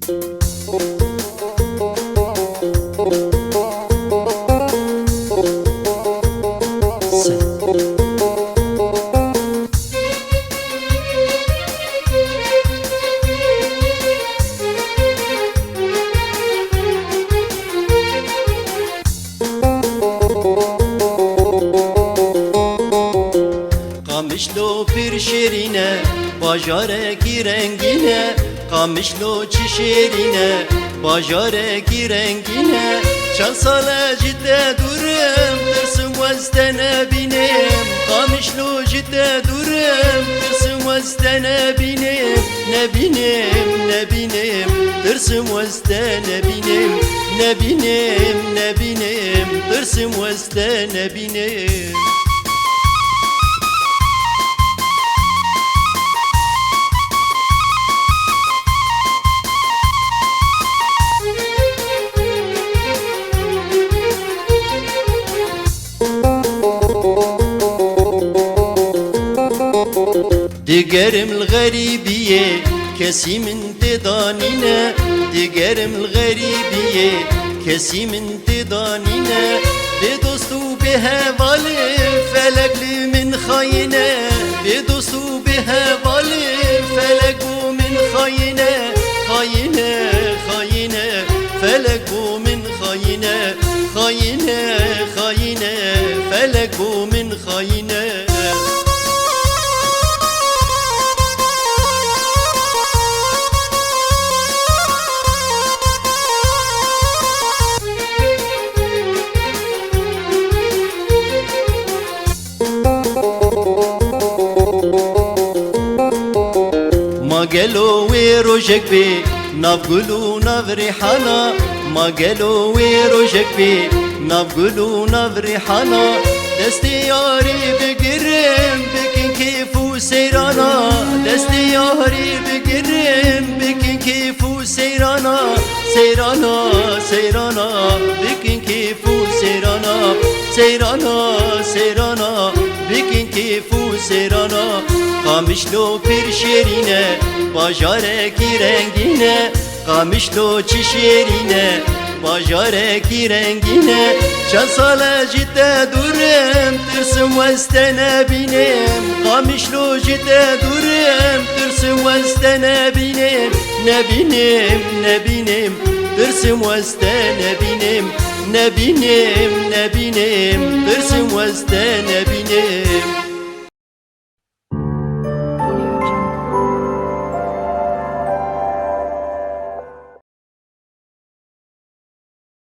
Kamışlo pir şerine, bajareki rengine, kamışlo çişerine, bajareki rengine. Çalsala cidde durum, tırsım vaztene binem. Kamışlo cidde durum, tırsım vaztene binem. Ne binem, ne binem, tırsım vaztene binem. Ne binem, ne binem, tırsım vaztene binem. Digerim الغريبية كسي من تضانينا digerim الغريبية كسي من تضانينا بدوستو بهوالي فلك لي من خاينة بدوستو بهوالي فلك من خاينة خاينة خاينة فلك من خاينة خاينة خاينة فلك من خاينة. ما قالوا ويروجك بي نبقلو نفري حنا ما قالوا ويروجك بي نبقلو نفري حنا دستياري بقرم بكن كيفو سيرانا دستياري بقرم بكن كيفو سيرانا سيرانا سيرانا بكن كيفو سيرانا سيرانا سيرانا بكن كيفو سيرانا. Kamışlo pir şerine, bajareki rengine, kamışlo çişerine, bajareki rengine. Çalsala cidde durum, tırsım vestene binem. Kamışlo cidde durum, tırsım vestene binem. Ne binem, ne binem, tırsım vestene binem. Ne binem, ne binem, tırsım vestene binem.